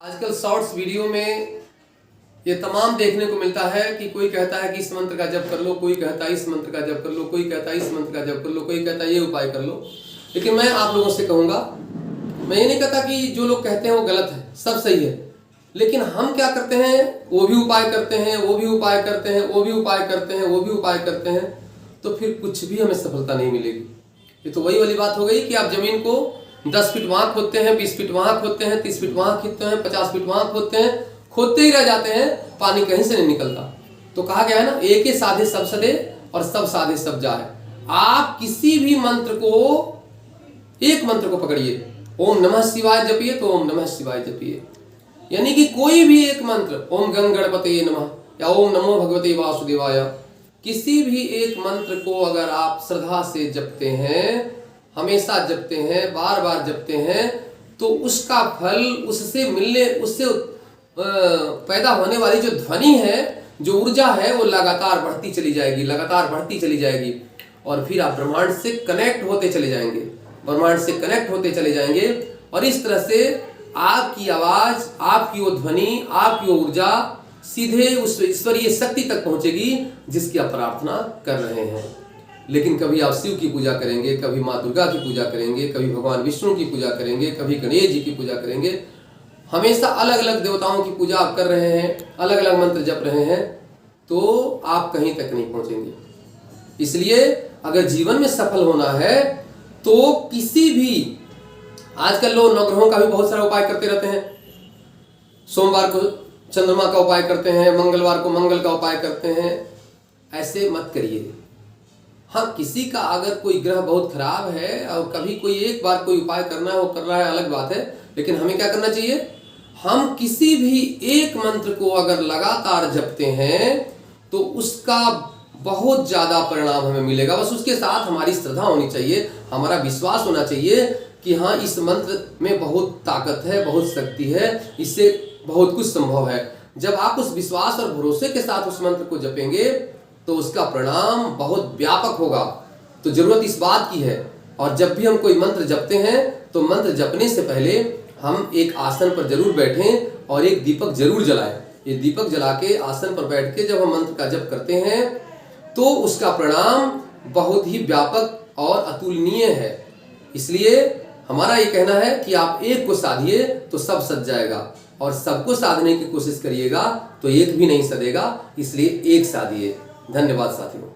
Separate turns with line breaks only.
आजकल shorts video में ये तमाम देखने को मिलता है कि कोई कहता है कि इस मंत्र का जप कर लो, कोई कहता है इस मंत्र का जप कर लो, कोई कहता है इस मंत्र का जप कर लो, कोई कहता है ये उपाय कर लो। लेकिन मैं आप लोगों से कहूँगा, मैं ये नहीं कहता कि जो लोग कहते हैं वो गलत है, सब सही है। लेकिन हम क्या करते हैं, वो भी उपाय करते हैं, वो भी उपाय करते हैं, वो भी उपाय करते हैं, वो भी उपाय करते हैं, तो फिर कुछ भी हमें सफलता नहीं मिलेगी। ये तो वही वाली बात हो गई कि आप जमीन को 10 फीट वहां खोदते हैं, 20 फीट वहां खोदते हैं, 30 फीट वहां खोदते हैं, 50 फीट वहां खोदते हैं, खोदते ही रह जाते हैं, पानी कहीं से नहीं निकलता। तो कहा गया है ना, एक ही साधे सब सदे और सब साधे सब जाए। आप किसी भी मंत्र को, एक मंत्र को पकड़िए, ओम नमः शिवाय जपिए तो ओम नमः शिवाय जपिए, यानी कि कोई भी एक मंत्र, ओम गण गणपतये नमः या ओम नमो भगवते वासुदेवाय, किसी भी एक मंत्र को अगर आप श्रद्धा से जपते हैं, हमेशा जपते हैं, बार बार जपते हैं, तो उसका फल उससे मिलने, उससे पैदा होने वाली जो ध्वनि है, जो ऊर्जा है, वो लगातार बढ़ती चली जाएगी, लगातार बढ़ती चली जाएगी। और फिर आप ब्रह्मांड से कनेक्ट होते चले जाएंगे, ब्रह्मांड से कनेक्ट होते चले जाएंगे। और इस तरह से आपकी आवाज, आपकी वो ध्वनि, आपकी वो ऊर्जा सीधे उस ईश्वरीय शक्ति तक पहुंचेगी जिसकी आप प्रार्थना कर रहे हैं। लेकिन कभी आप शिव की पूजा करेंगे, कभी माँ दुर्गा की पूजा करेंगे, कभी भगवान विष्णु की पूजा करेंगे, कभी गणेश जी की पूजा करेंगे, हमेशा अलग अलग देवताओं की पूजा आप कर रहे हैं, अलग अलग मंत्र जप रहे हैं, तो आप कहीं तक नहीं पहुंचेंगे। इसलिए अगर जीवन में सफल होना है तो किसी भी, आजकल लोग नवग्रहों का भी बहुत सारा उपाय करते रहते हैं। सोमवार को चंद्रमा का उपाय करते हैं, मंगलवार को मंगल का उपाय करते हैं। ऐसे मत करिए। हाँ, किसी का अगर कोई ग्रह बहुत खराब है और कभी कोई एक बार कोई उपाय करना है, वो कर रहा है, अलग बात है। लेकिन हमें क्या करना चाहिए, हम किसी भी एक मंत्र को अगर लगातार जपते हैं तो उसका बहुत ज्यादा परिणाम हमें मिलेगा। बस उसके साथ हमारी श्रद्धा होनी चाहिए, हमारा विश्वास होना चाहिए कि हाँ, इस मंत्र में बहुत ताकत है, बहुत शक्ति है, इससे बहुत कुछ संभव है। जब आप उस विश्वास और भरोसे के साथ उस मंत्र को जपेंगे तो उसका परिणाम बहुत व्यापक होगा। तो जरूरत इस बात की है। और जब भी हम कोई मंत्र जपते हैं तो मंत्र जपने से पहले हम एक आसन पर जरूर बैठें और एक दीपक जरूर जलाएं। ये दीपक जला के आसन पर बैठ के जब हम मंत्र का जप करते हैं तो उसका परिणाम बहुत ही व्यापक और अतुलनीय है। इसलिए हमारा ये कहना है कि आप एक को साधिए तो सब सज जाएगा, और सबको साधने की कोशिश करिएगा तो एक भी नहीं सदेगा। इसलिए एक साधिए। धन्यवाद साथियों।